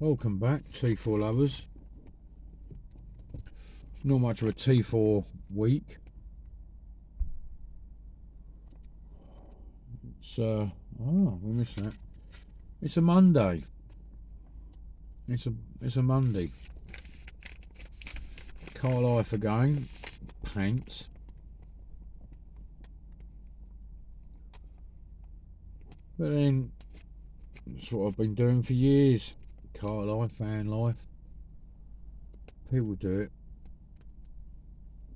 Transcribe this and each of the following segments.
Welcome back, T4 lovers. Not much of a T4 week. It's we missed that. It's a Monday. It's a Monday. Car life again. Pants. But then that's what I've been doing for years. Car life, van life. People do it.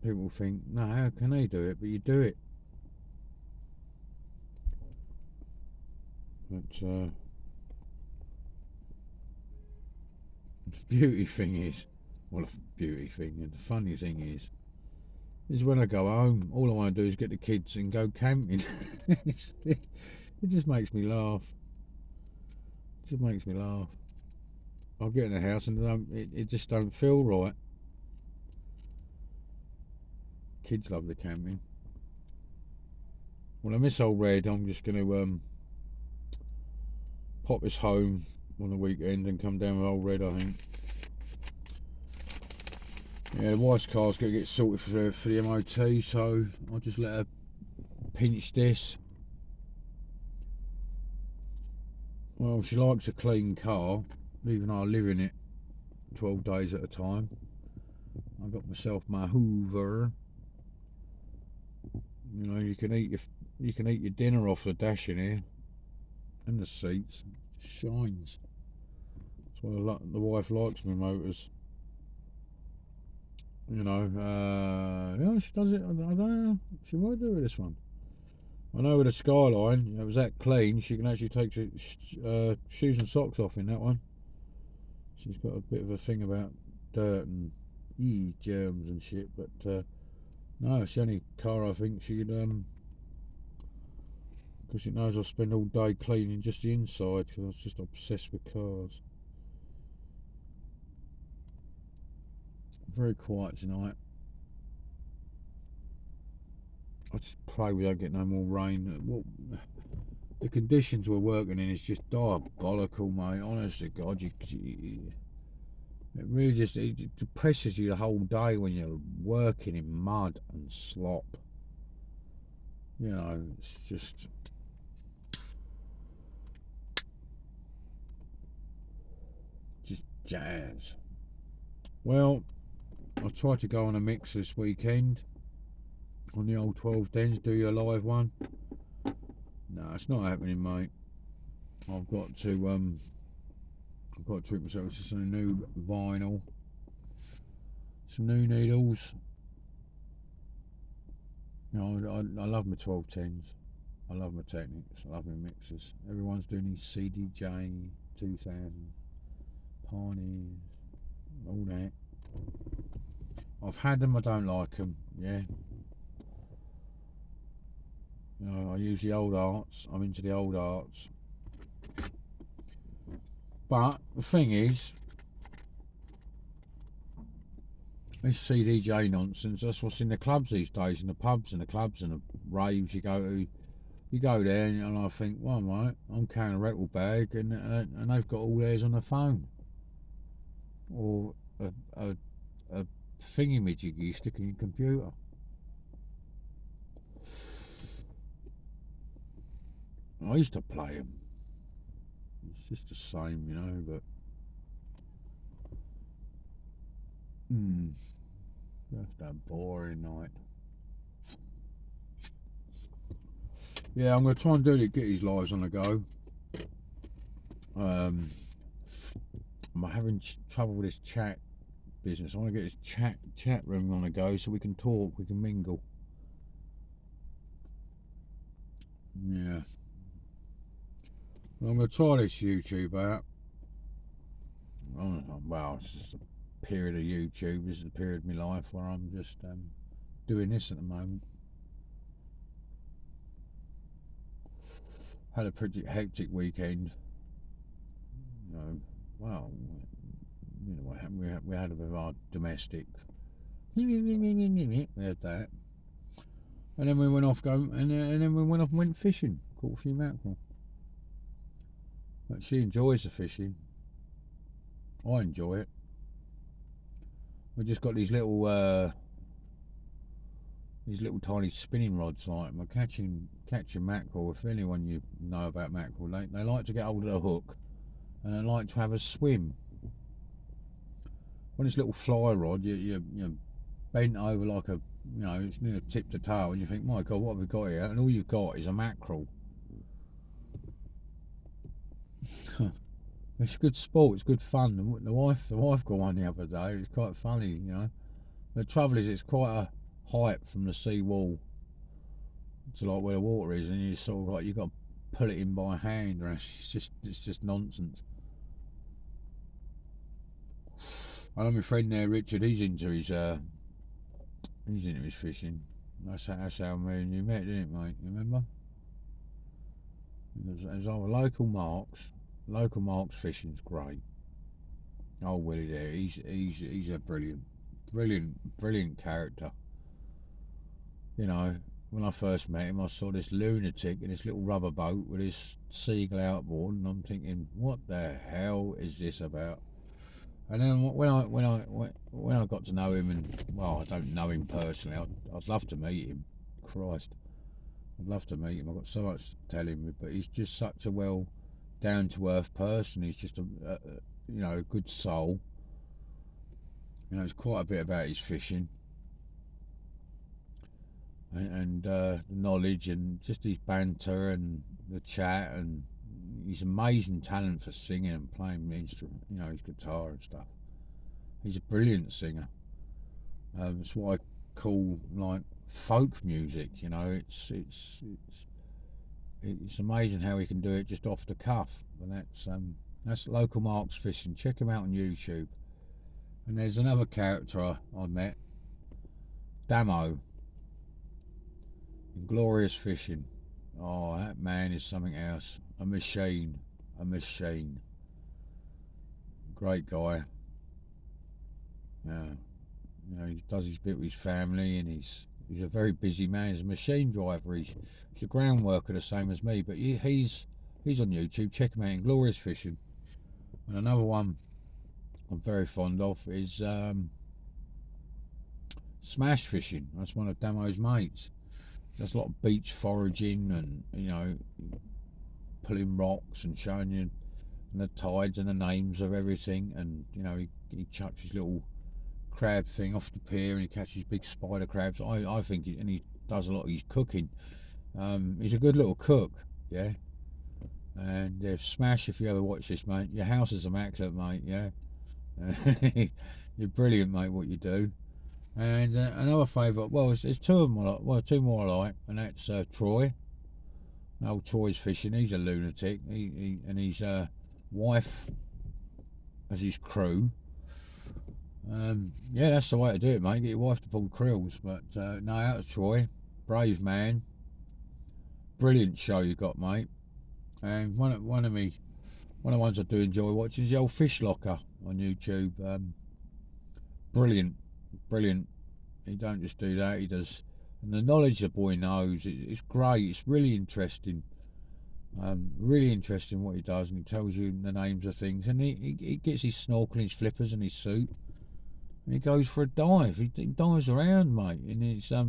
People think, no, how can they do it? But you do it. But the beauty thing is, well, the beauty thing and the funny thing is when I go home, all I want to do is get the kids and go camping. It just makes me laugh. It just makes me laugh. I'll get in the house and it just don't feel right. Kids love the camping. When I miss old Red, I'm just going to pop us home on the weekend and come down with old Red, I think. Yeah, the wife's car's going to get sorted for the MOT, so I'll just let her pinch this. Well, she likes a clean car, even though I live in it 12 days at a time. I got myself my Hoover. You know, you can eat your dinner off the dash in here, and the seats. It shines. That's why the wife likes me motors. You know, yeah, she does it. I don't know. She might do it with this one. I know with the Skyline, it was that clean. She can actually take shoes and socks off in that one. She's got a bit of a thing about dirt and germs and shit, but no, it's the only car I think she'd because it knows I spend all day cleaning just the inside because I was just obsessed with cars. Very quiet tonight. I just pray we don't get no more rain. The conditions we're working in is just diabolical, mate. Honest to God, it really just it depresses you the whole day when you're working in mud and slop. You know, it's just jazz. Well, I tried to go on a mix this weekend on the old 1210s, do your live one. No, it's not happening, mate. I've got to treat myself to some new vinyl, some new needles. You know, I love my 1210s. I love my Technics. I love my mixers. Everyone's doing these CDJ 2000 Pioneers, all that. I've had them. I don't like them. Yeah. You know, I use the old arts. I'm into the old arts. But the thing is, this CDJ nonsense, that's what's in the clubs these days, in the pubs and the clubs and the raves you go to. You go there and I think, well, mate, I'm carrying a record bag and they've got all theirs on the phone. Or a thingy-majig you stick in your computer. I used to play them. It's just the same, you know, but just a boring night. Yeah, I'm going to try and do it, get his lives on the go. I'm having trouble with this chat business. I want to get this chat room on the go so we can talk, we can mingle. Yeah. Well, I'm going to try this YouTube out. Well, it's just a period of YouTube. This is a period of my life where I'm just doing this at the moment. Had a pretty hectic weekend. You know, well, you know what happened? We had a bit of our domestic. We had that, and then we went off and went fishing. Caught a few mackerel. But she enjoys the fishing. I enjoy it. We've just got these little tiny spinning rods like we're catching mackerel. If anyone you know about mackerel, they like to get hold of the hook and they like to have a swim. When it's little fly rod, you're bent over like a, it's near tip to tail, and you think, my God, what have we got here? And all you've got is a mackerel. It's good sport. It's good fun. The wife got one the other day. It was quite funny, The trouble is, it's quite a height from the sea wall to like where the water is, and you sort of like you've got to pull it in by hand, or it's just nonsense. I know my friend there, Richard. He's into his fishing. That's how me and you met, didn't it, mate? You remember? It was our local marks. Local marks fishing's great. Oh, Willie there, he's a brilliant character. When I first met him, I saw this lunatic in this little rubber boat with his seagull outboard, and I'm thinking, what the hell is this about? And then when I got to know him, and well, I don't know him personally. I'd love to meet him. Christ, I'd love to meet him. I've got so much to tell him, but he's just such a well down to earth person. He's just a good soul. It's quite a bit about his fishing and the knowledge and just his banter and the chat, and his amazing talent for singing and playing the instrument, his guitar and stuff. He's a brilliant singer. It's what I call like folk music. It's amazing how he can do it just off the cuff. And that's Local Marks Fishing. Check him out on YouTube. And there's another character I met, Damo, in Glorious Fishing. Oh, that man is something else. A machine. Great guy. Yeah. He does his bit with his family, and he's a very busy man. He's a machine driver. He's a ground worker, the same as me. But he's on YouTube. Check him out in Glorious Fishing. And another one I'm very fond of is Smash Fishing. That's one of Damo's mates. There's a lot of beach foraging and pulling rocks and showing you the tides and the names of everything, and he chucks his little crab thing off the pier and he catches big spider crabs. I think and he does a lot of his cooking. He's a good little cook, yeah. And Smash, if you ever watch this, mate, your house is immaculate, mate, yeah. You're brilliant, mate, what you do. And another favourite, well, there's two of them, two more I like, and that's Troy. Old Troy's fishing. He's a lunatic. He and his wife as his crew. Yeah, that's the way to do it, mate. Get your wife to pull krills. But no, out of Troy, brave man. Brilliant show you got, mate. And one of the ones I do enjoy watching is the old Fish Locker on YouTube. Brilliant. He don't just do that. He does, and the knowledge the boy knows, it's great. It's really interesting. Really interesting what he does, and he tells you the names of things. And he gets his snorkel, his flippers, and his suit, and he goes for a dive. He dives around, mate, and it's I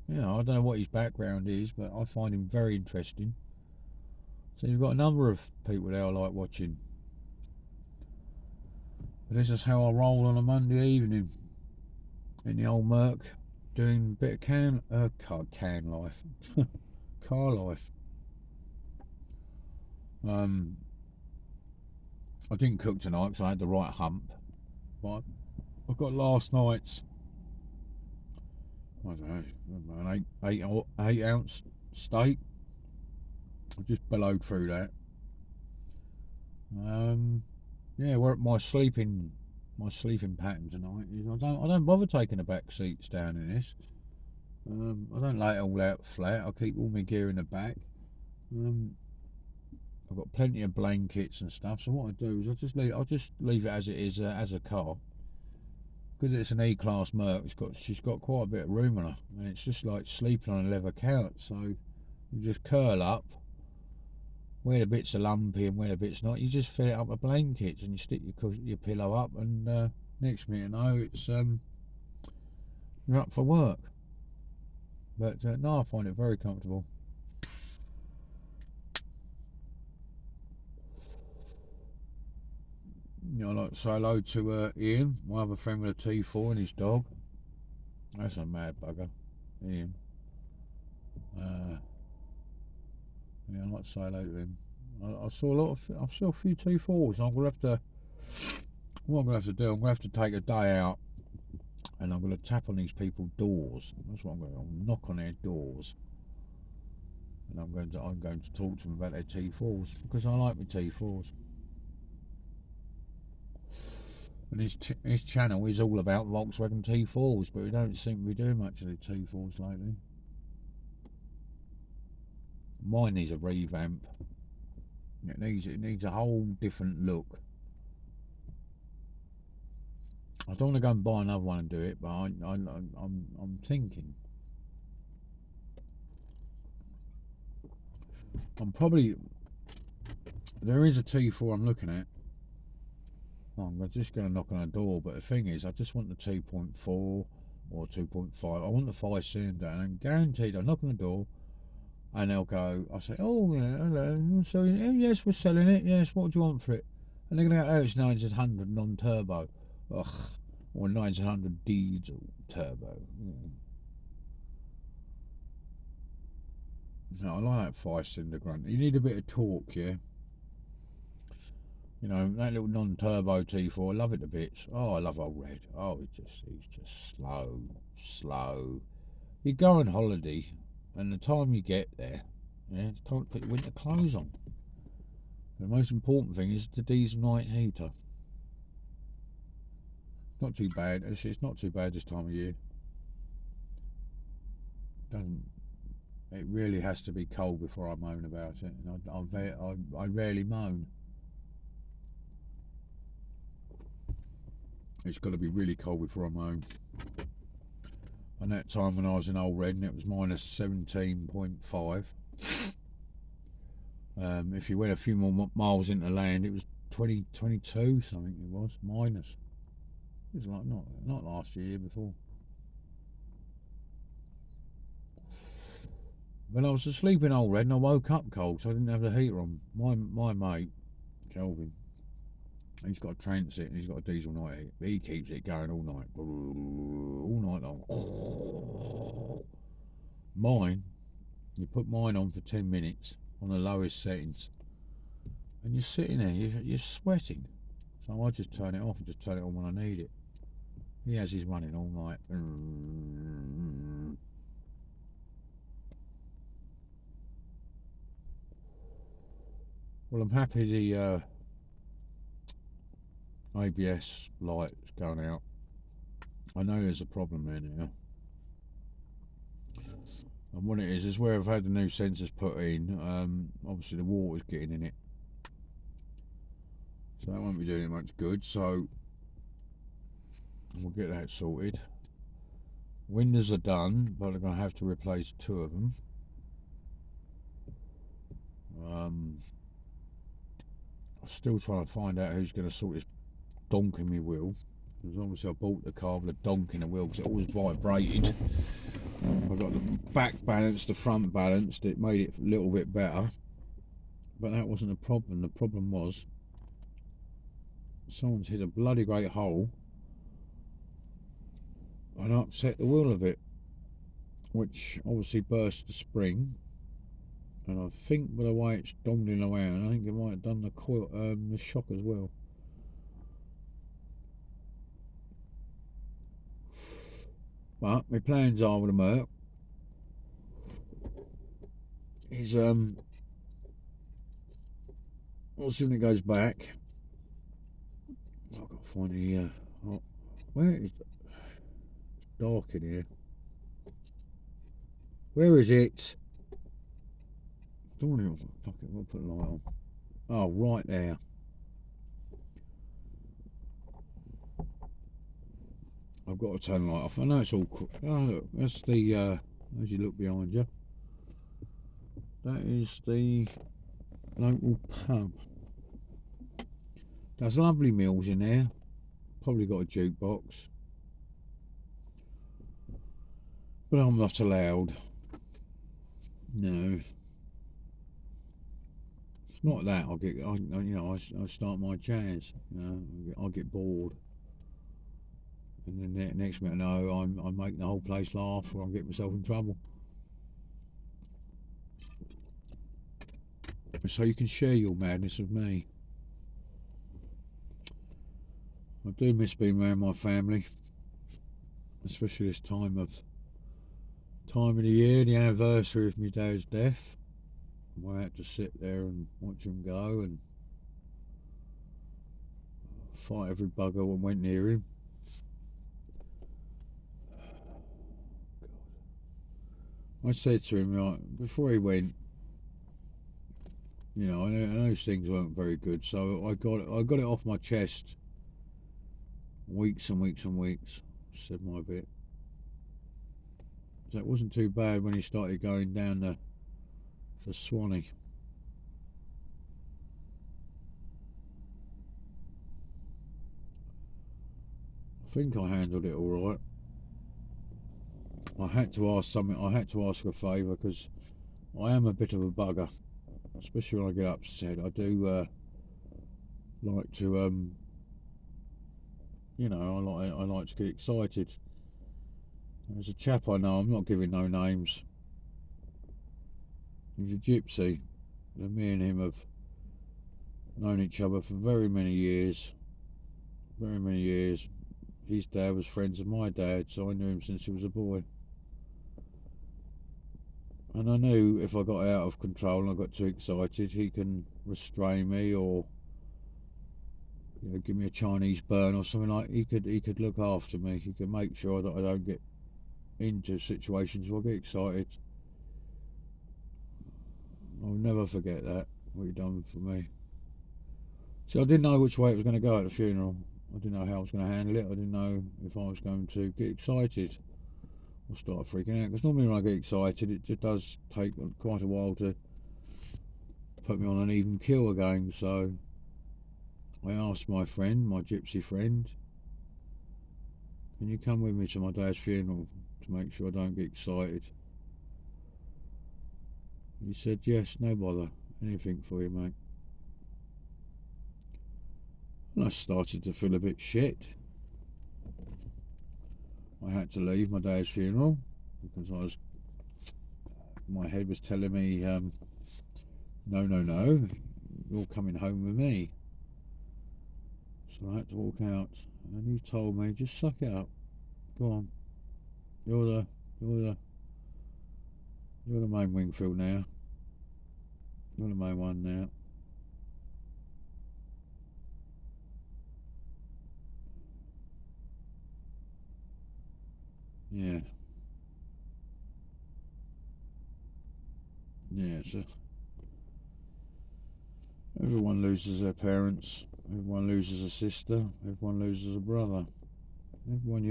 don't know what his background is, but I find him very interesting. So you've got a number of people there I like watching. But this is how I roll on a Monday evening in the old Merc, doing a bit of can life, car life. I didn't cook tonight because I had the right hump, but I've got last night's, I don't know, an 8 ounce steak. I just bellowed through that. Yeah, we're at my sleeping pattern tonight. I don't bother taking the back seats down in this. I don't lay it all out flat. I keep all my gear in the back. I've got plenty of blankets and stuff. So what I do is I'll just leave it as it is as a car. Because it's an E-Class Merc, she's got quite a bit of room on her, and it's just like sleeping on a leather couch. So you just curl up, where the bits are lumpy and where the bits not. You just fill it up with blankets and you stick your pillow up, and next minute you know it's you're up for work. But no, I find it very comfortable. You know, I'd like to say hello to Ian, my other friend with a T4 and his dog. That's a mad bugger, Ian. Yeah, I'd like to say hello to him. I saw a few T4s. I'm gonna have to. What I'm gonna have to do, I'm gonna have to take a day out, and I'm gonna tap on these people's doors. That's what I'm going to. I'll knock on their doors, and I'm going to talk to them about their T4s because I like my T4s. And his channel is all about Volkswagen T4s, but we don't seem to be doing much of the T4s lately. Mine needs a revamp. It needs a whole different look. I don't want to go and buy another one and do it, but I'm thinking. There is a T4 I'm looking at. I'm just going to knock on a door, but the thing is, I just want the 2.4 or 2.5. I want the 5-cylinder, and I'm guaranteed I'll knock on the door, and they'll go. I say, "Oh yeah, hello. So yes, we're selling it. Yes, what do you want for it?" And they're going to go, "Oh, it's 1900 non-turbo." Ugh, or 1900 diesel turbo. Yeah. No, I like that 5-cylinder grunt. You need a bit of torque, yeah. You know, that little non-turbo T4, I love it to bits. Oh, I love old Red. Oh, he's just slow. You go on holiday, and the time you get there, yeah, it's time to put your winter clothes on. The most important thing is the diesel night heater. Not too bad. It's not too bad this time of year. It really has to be cold before I moan about it, and I rarely moan. It's got to be really cold before I moan. And that time when I was in Old Red, and it was minus 17.5. If you went a few more miles into land, it was 22 something. It was minus. It was like not last year before. When I was asleep in Old Red, and I woke up cold, so I didn't have the heater on. My mate Kelvin, he's got a transit and he's got a diesel night heat. He keeps it going all night long. Mine, you put mine on for 10 minutes on the lowest settings, and you're sitting there, you're sweating. So I just turn it off and just turn it on when I need it. He has his running all night. Well, I'm happy the ABS light's going out. I know there's a problem there now. And what it is where I've had the new sensors put in, obviously the water's getting in it. So that won't be doing it much good, so we'll get that sorted. Windows are done, but I'm going to have to replace 2 of them. I'm still trying to find out who's going to sort this donk in my wheel. Because obviously I bought the car with a donk in the wheel because it always vibrated. I got the back balanced, the front balanced, it made it a little bit better. But that wasn't the problem. The problem was someone's hit a bloody great hole and upset the wheel of it, which obviously burst the spring. And I think by the way it's dongling around, I think it might have done the coil, the shock as well. But my plans are with the Merc is as soon as it goes back, I've got to find the where is it? It's dark in here. Where is it? Don't want to fuck it, we'll put a light on. Oh, right there. I've got to turn the light off. I know it's all. Oh, look, that's the. As you look behind you, that is the local pub. Does lovely meals in there. Probably got a jukebox. But I'm not allowed. No. It's not that I start my jazz. I get bored. And then the next minute I know I'm making the whole place laugh or I'm getting myself in trouble. So you can share your madness with me. I do miss being around my family, especially this time of the year, the anniversary of my dad's death. I had to sit there and watch him go and fight every bugger that went near him. I said to him, like, before he went, I know those things weren't very good, so I got it off my chest. Weeks and weeks and weeks. Said my bit. So it wasn't too bad when he started going down the Swanee. I think I handled it all right. I had to ask something. I had to ask a favour because I am a bit of a bugger, especially when I get upset. I do like to, I like to get excited. There's a chap I know. I'm not giving no names. He's a gypsy. And me and him have known each other for very many years. Very many years. His dad was friends with my dad, so I knew him since he was a boy. And I knew if I got out of control and I got too excited, he can restrain me or give me a Chinese burn or something like. He could look after me. He could make sure that I don't get into situations where I get excited. I'll never forget that, what he done for me. See, I didn't know which way it was going to go at the funeral. I didn't know how I was going to handle it. I didn't know if I was going to get excited or start freaking out. Because normally when I get excited, it just does take quite a while to put me on an even keel again. So I asked my friend, my gypsy friend, can you come with me to my dad's funeral to make sure I don't get excited? He said, yes, no bother. Anything for you, mate. And I started to feel a bit shit. I had to leave my dad's funeral because my head was telling me, no, you're coming home with me. So I had to walk out, and he told me, just suck it up. Go on. You're the main Wingfield now. You're the main one now. Yeah. Yeah, so everyone loses their parents. Everyone loses a sister. Everyone loses a brother. Everyone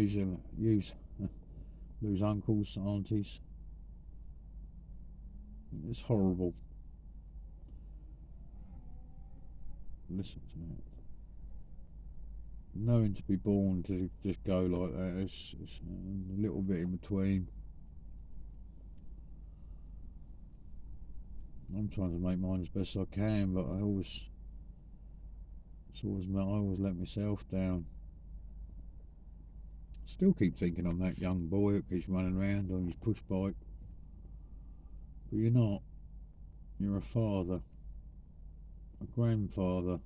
lose uncles, aunties. It's horrible. Listen to that. Knowing to be born to just go like that, it's a little bit in between. I'm trying to make mine as best I can, but I always let myself down. Still keep thinking I'm that young boy that keeps running around on his push bike. But you're not. You're a father, a grandfather,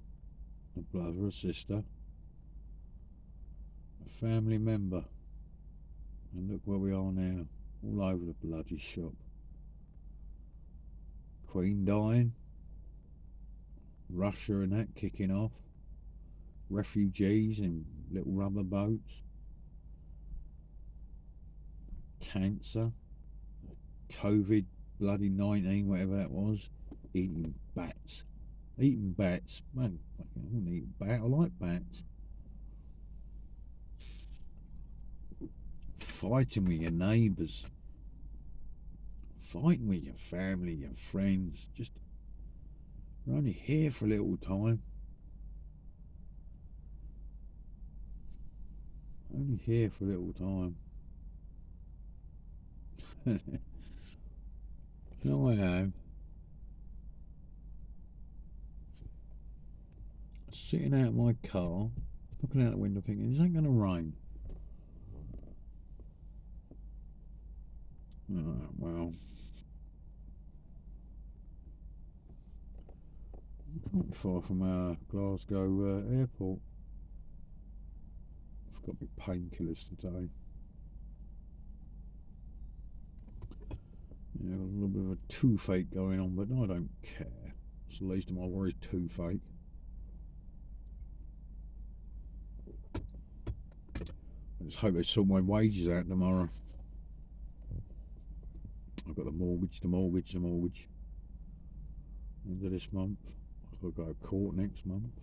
a brother, a sister, a family member. And look where we are now, all over the bloody shop. Queen dying, Russia and that kicking off, refugees in little rubber boats, cancer, COVID bloody 19, whatever that was, eating bats. Man, I wouldn't eat a bat, I like bats. Fighting with your neighbours, fighting with your family, your friends, just We're only here for a little time. Only here for a little time. No, I am. Sitting out my car, looking out the window thinking, is that going to rain? Well, not far from Glasgow airport. I've got my painkillers today. Yeah, a little bit of a toothache going on, but I don't care. It's the least of my worries, toothache. I just hope they sort my wages out tomorrow. I've got the mortgage. End of this month. I've got to go to court next month.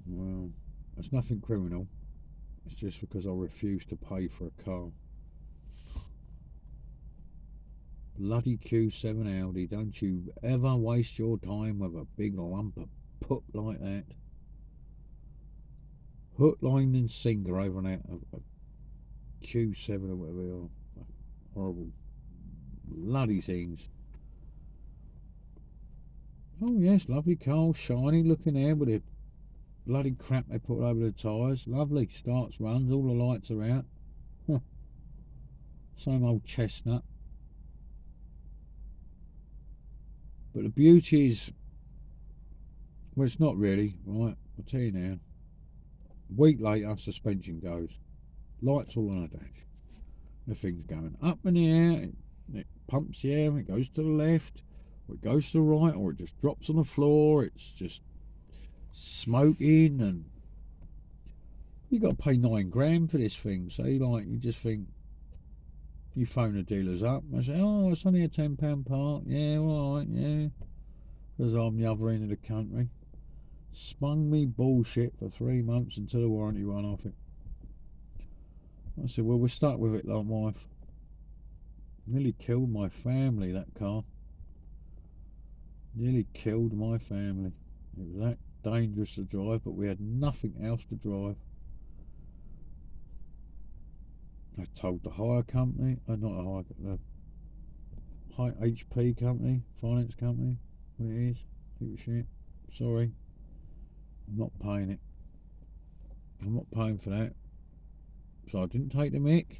Well, it's nothing criminal. It's just because I refuse to pay for a car. Bloody Q7 Audi, don't you ever waste your time with a big lump of poop like that. Hook, line and sinker over an a Q7 or whatever they are. Horrible bloody things. Oh yes, lovely car, shiny looking air with the bloody crap they put over the tyres. Lovely, starts, runs, all the lights are out. Huh. Same old chestnut. But the beauty is, well, it's not really, right? I'll tell you now. A week later, suspension goes. Lights all on the dash. The thing's going up in the air, it pumps the air, it goes to the left, or it goes to the right, or it just drops on the floor. It's just smoking, and you got to pay £9 for this thing. So you just think, you phone the dealers up, and they say, oh, it's only a £10 part. Yeah, all right, yeah, because I'm the other end of the country. Spun me bullshit for 3 months until the warranty run off it. I said, well, we're stuck with it, like wife. Nearly killed my family, that car. Nearly killed my family. It was that dangerous to drive, but we had nothing else to drive. I told the hire company, not the high HP company, finance company, what it is. It was shit. Sorry, I'm not paying it. I'm not paying for that. So I didn't take the mick.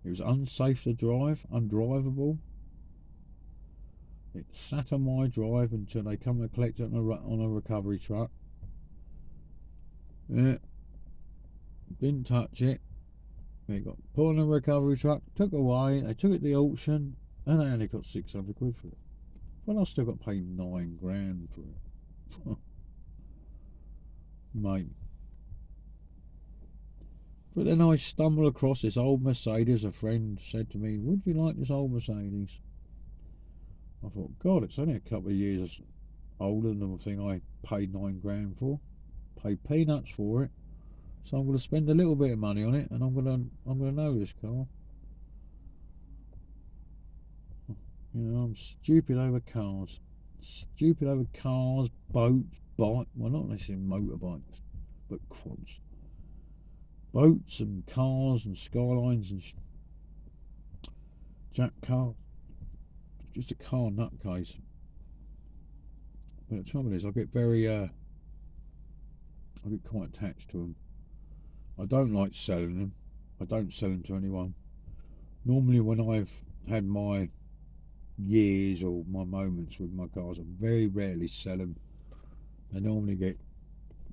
It was unsafe to drive, undrivable. It sat on my drive until they come to collect it on a recovery truck. Yeah, didn't touch it. It got put on a recovery truck, took away. They took it to the auction, and they only got 600 quid for it. But I still got paid £9 for it, mate. But then I stumbled across this old Mercedes. A friend said to me, would you like this old Mercedes? I thought, God, it's only a couple of years older than the thing I paid £9 for. Paid peanuts for it. So I'm going to spend a little bit of money on it, and I'm going to know this car. You know, I'm stupid over cars. Stupid over cars, boats, bikes. Well, not necessarily motorbikes, but quads. Boats and cars and skylines and jack cars. Just a car nutcase. But the trouble is, I get quite attached to them. I don't like selling them. I don't sell them to anyone. Normally, when I've had my years or my moments with my cars, I very rarely sell them. They normally get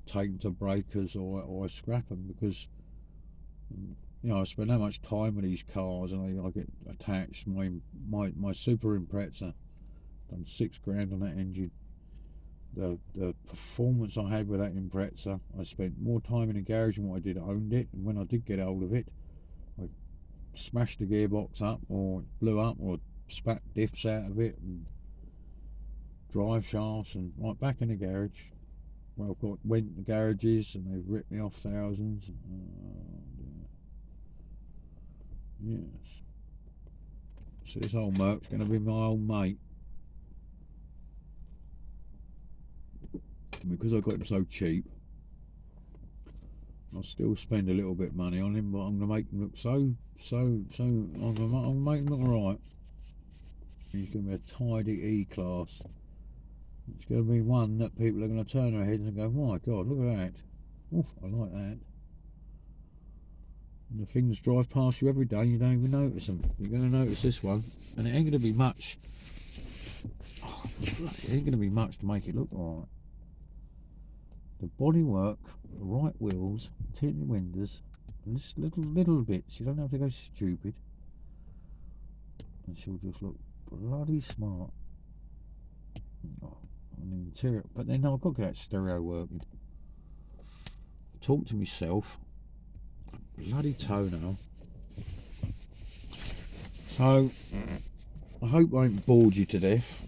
taken to breakers, or I scrap them, because I spend that much time with these cars, and I get attached. My Super Impreza, done £6 on that engine. The performance I had with that Impreza, I spent more time in the garage than what I did owned it. And when I did get hold of it, I smashed the gearbox up, or it blew up, or spat diffs out of it, and drive shafts, and right back in the garage. Well, I've went to garages, and they've ripped me off thousands. Yes. So this old Merc's going to be my old mate. Because I got him so cheap, I'll still spend a little bit of money on him, but I'm going to make him look I'm going to make him look alright. He's going to be a tidy E-Class. It's going to be one that people are going to turn their heads and go, my God, look at that. Oh, I like that. And the things drive past you every day and you don't even notice them. You're going to notice this one, and it ain't going to be much. It ain't going to be much to make it look alright. The bodywork, the right wheels, tinted windows, and just little bits. You don't have to go stupid. And she'll just look bloody smart. Oh, on the interior, but then I've got to get that stereo working. Talk to myself. Bloody toenail. So I hope I ain't bored you to death.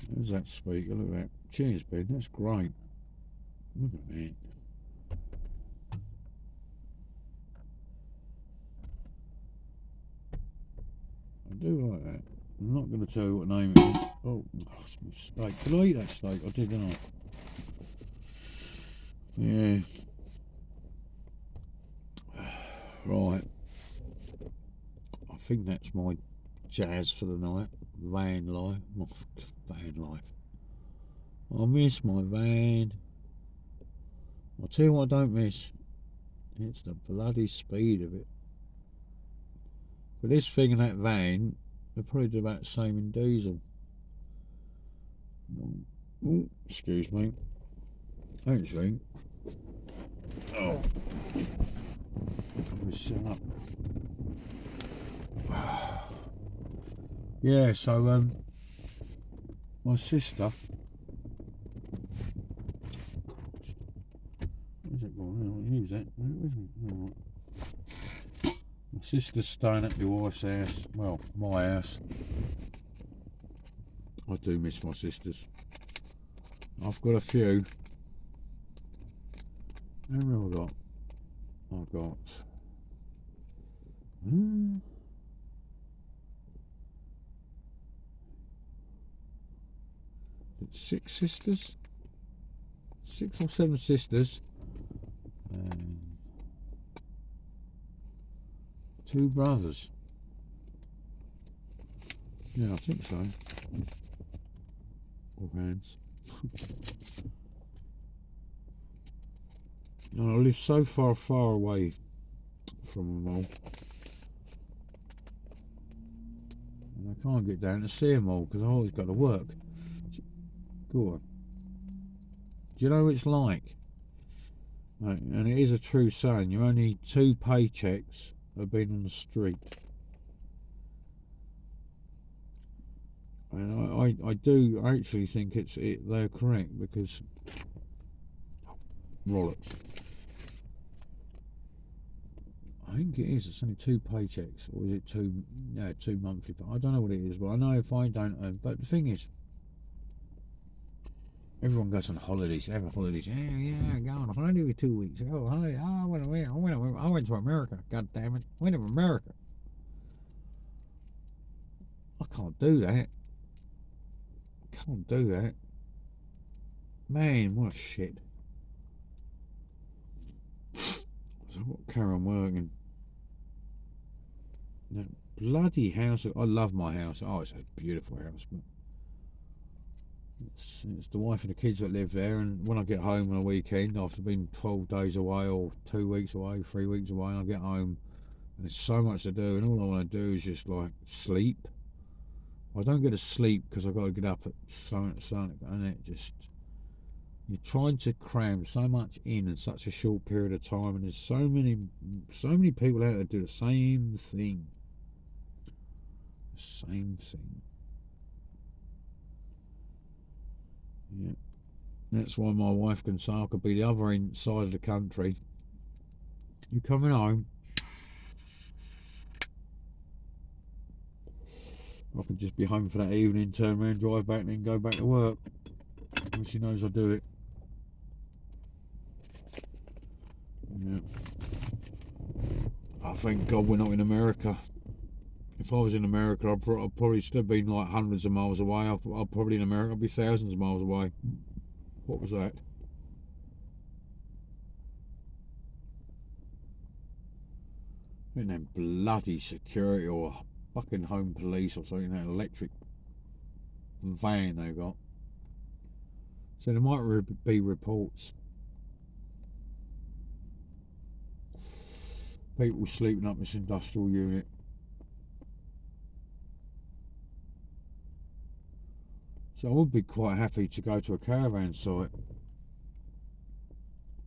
There's that speaker, look at that. Cheers, Ben, that's great. Look at that. I do like that. I'm not going to tell you what name it is. Oh, it's a mistake. Did I eat that steak? I did, didn't I? Yeah. Right. I think that's my jazz for the night. Van life. Van life. I miss my van. I'll tell you what I don't miss. It's the bloody speed of it. But this thing and that van, they're probably do about the same in diesel. Oh, excuse me. Actually, oh, let me sit up. Yeah, so my sister. Where's it going? I'll use that. Right. My sister's staying at your wife's house. Well, my house. I do miss my sisters. I've got a few. How many have I got? I've got. It's 6 sisters. 6 or 7 sisters. And 2 brothers. Yeah, I think so. Or hands. And I live so far away from them all. And I can't get down to see them all because I always got to work. Go on. Do you know what it's like? Right, and it is a true saying, you're only 2 paychecks of being on the street. And I do actually think they're correct because Rollocks. I think it is. It's only 2 paychecks, or is it 2? No, 2 monthly. But I don't know what it is. But I know if I don't earn. But the thing is, everyone goes on holidays. Every holidays. Yeah, go on a holiday for 2 weeks. Oh, holiday. Oh, I went to America. God damn it! I went to America. I can't do that. Can't do that. Man, what shit. So I've got to carry on working. That bloody house. I love my house. Oh, it's a beautiful house. But it's the wife and the kids that live there. And when I get home on a weekend, after being 12 days away or 2 weeks away, 3 weeks away, and I get home, and there's so much to do, and all I want to do is just like sleep. I don't get to sleep because I've got to get up at something, and it just, you're trying to cram so much in such a short period of time, and there's so many people out there do the same thing. Same thing. Yeah. That's why my wife can say I could be the other side of the country. You coming home? I can just be home for that evening, turn around, drive back, and then go back to work. And she knows I do it. Yeah. I thank God we're not in America. If I was in America, I'd probably still be like hundreds of miles away. I'd probably in America, I'd be thousands of miles away. What was that? And then bloody security or fucking home police or something, that electric van they got. So there might be reports. People sleeping up this industrial unit. So I would be quite happy to go to a caravan site.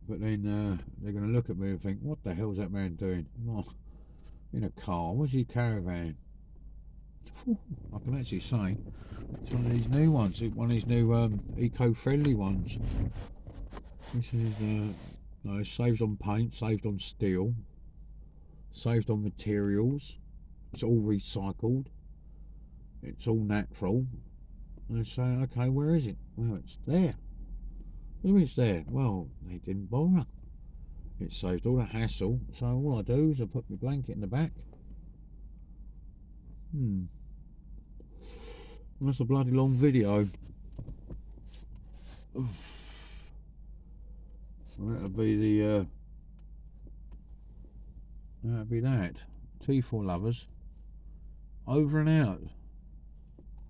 But then they're going to look at me and think, what the hell's that man doing? Oh, in a car, what's his caravan? I can actually say it's one of these new ones, one of these new eco-friendly ones. This is no, saved on paint, saved on steel, saved on materials. It's all recycled. It's all natural. And I say, okay, where is it? Well, it's there. What do you mean it's there? Well, they didn't bother. It saved all the hassle. So all I do is I put my blanket in the back. Well, that's a bloody long video. Well, that'll be the that'll be that. T4 lovers. Over and out.